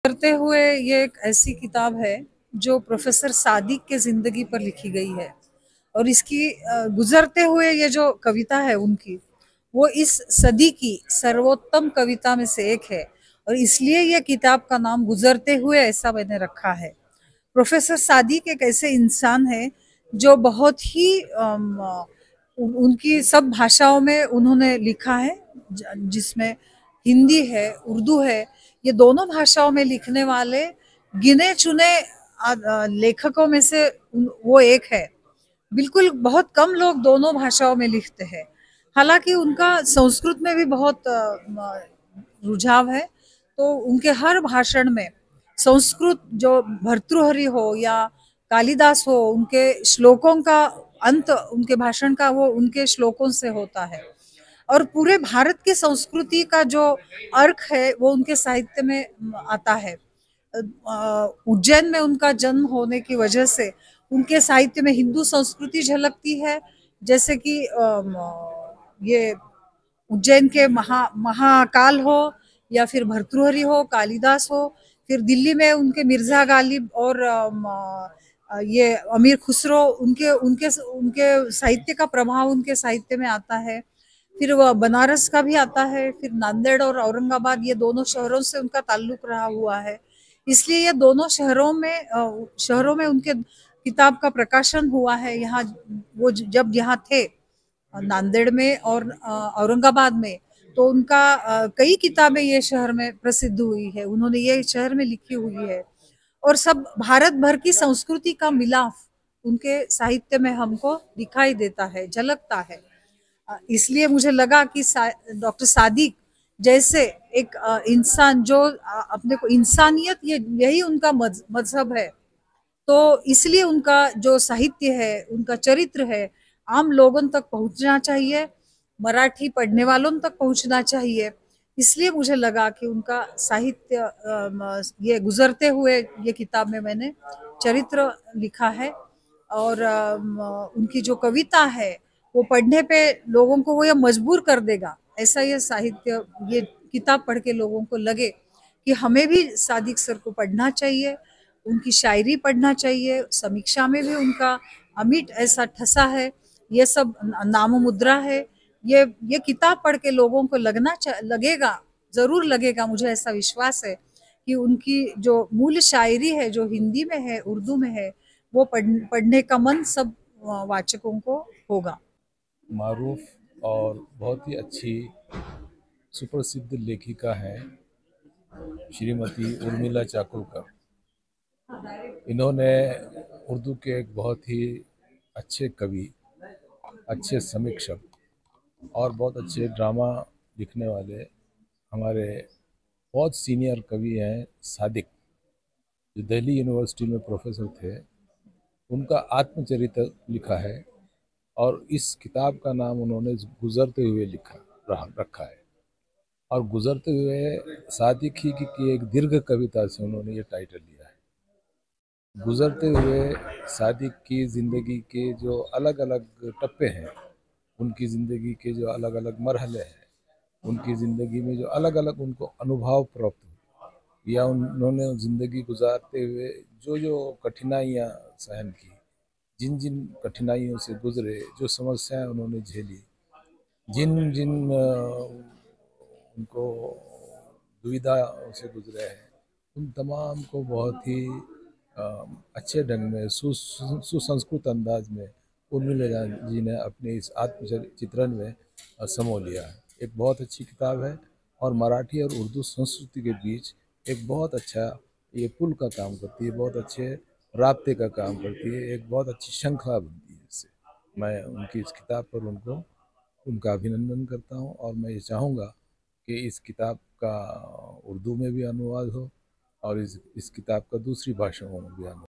करते हुए ये एक ऐसी किताब है जो प्रोफेसर सादिक के जिंदगी पर लिखी गई है और इसकी गुजरते हुए ये जो कविता है उनकी वो इस सदी की सर्वोत्तम कविता में से एक है और इसलिए ये किताब का नाम गुजरते हुए ऐसा मैंने रखा है। प्रोफेसर सादिक एक ऐसे इंसान है जो बहुत ही उनकी सब भाषाओं में उन्होंने लिखा है, जिसमें हिंदी है, उर्दू है। ये दोनों भाषाओं में लिखने वाले गिने चुने लेखकों में से वो एक है। बिल्कुल बहुत कम लोग दोनों भाषाओं में लिखते हैं। हालांकि उनका संस्कृत में भी बहुत रुझाव है, तो उनके हर भाषण में संस्कृत, जो भर्तृहरि हो या कालिदास हो, उनके श्लोकों का अंत उनके भाषण का वो उनके श्लोकों से होता है और पूरे भारत की संस्कृति का जो अर्क है वो उनके साहित्य में आता है। उज्जैन में उनका जन्म होने की वजह से उनके साहित्य में हिंदू संस्कृति झलकती है। जैसे कि ये उज्जैन के महाकाल हो या फिर भर्तृहरि हो, कालिदास हो, फिर दिल्ली में उनके मिर्जा गालिब और ये अमीर खुसरो, उनके उनके उनके साहित्य का प्रभाव उनके साहित्य में आता है। फिर वह बनारस का भी आता है, फिर नांदेड़ और औरंगाबाद, ये दोनों शहरों से उनका ताल्लुक रहा हुआ है। इसलिए ये दोनों शहरों में उनके किताब का प्रकाशन हुआ है। यहाँ वो जब यहाँ थे नांदेड़ में और औरंगाबाद में, तो उनका कई किताबें ये शहर में प्रसिद्ध हुई है, उन्होंने ये शहर में लिखी हुई है और सब भारत भर की संस्कृति का मिलाप उनके साहित्य में हमको दिखाई देता है, झलकता है। इसलिए मुझे लगा कि डॉक्टर सादिक जैसे एक इंसान जो अपने को इंसानियत, ये यही उनका मजहब है, तो इसलिए उनका जो साहित्य है, उनका चरित्र है, आम लोगों तक पहुंचना चाहिए, मराठी पढ़ने वालों तक पहुंचना चाहिए। इसलिए मुझे लगा कि उनका साहित्य ये गुजरते हुए ये किताब में मैंने चरित्र लिखा है और उनकी जो कविता है वो पढ़ने पे लोगों को वो ये मजबूर कर देगा, ऐसा ये साहित्य, ये किताब पढ़ के लोगों को लगे कि हमें भी सादिक सर को पढ़ना चाहिए, उनकी शायरी पढ़ना चाहिए। समीक्षा में भी उनका अमिट ऐसा ठसा है, ये सब नाम मुद्रा है। ये किताब पढ़ के लोगों को लगेगा, जरूर लगेगा, मुझे ऐसा विश्वास है कि उनकी जो मूल शायरी है, जो हिंदी में है, उर्दू में है, वो पढ़ने का मन सब वाचकों को होगा। मारूफ और बहुत ही अच्छी सुप्रसिद्ध लेखिका हैं श्रीमती उर्मिला चाकुरकर। इन्होंने उर्दू के एक बहुत ही अच्छे कवि, अच्छे समीक्षक और बहुत अच्छे ड्रामा लिखने वाले हमारे बहुत सीनियर कवि हैं सादिक, जो दिल्ली यूनिवर्सिटी में प्रोफेसर थे। उनका आत्मचरित्र लिखा है और इस किताब का नाम उन्होंने गुजरते हुए रखा है। और गुजरते हुए सादिक ही की एक दीर्घ कविता से उन्होंने ये टाइटल लिया है। गुजरते हुए सादिक की ज़िंदगी के जो अलग अलग टप्पे हैं, उनकी ज़िंदगी के जो अलग अलग मरहले हैं, उनकी ज़िंदगी में जो अलग अलग उनको अनुभव प्राप्त हुए या उन्होंने ज़िंदगी गुजारते हुए जो जो कठिनाइयाँ सहन की, जिन जिन कठिनाइयों से गुजरे, जो समस्याएं उन्होंने झेली, जिन जिन उनको दुविधा से गुजरे हैं, उन तमाम को बहुत ही अच्छे ढंग में सुसंस्कृत अंदाज में उर्मिला जी ने अपने इस आत्मचित्रण में समो लिया है। एक बहुत अच्छी किताब है और मराठी और उर्दू संस्कृति के बीच एक बहुत अच्छा ये पुल का काम करती है, बहुत अच्छे राब्ते का काम करती है, एक बहुत अच्छी श्रृंखला बनती है इससे। मैं उनकी इस किताब पर उनका अभिनंदन करता हूँ और मैं ये चाहूँगा कि इस किताब का उर्दू में भी अनुवाद हो और इस किताब का दूसरी भाषाओं में भी अनुवाद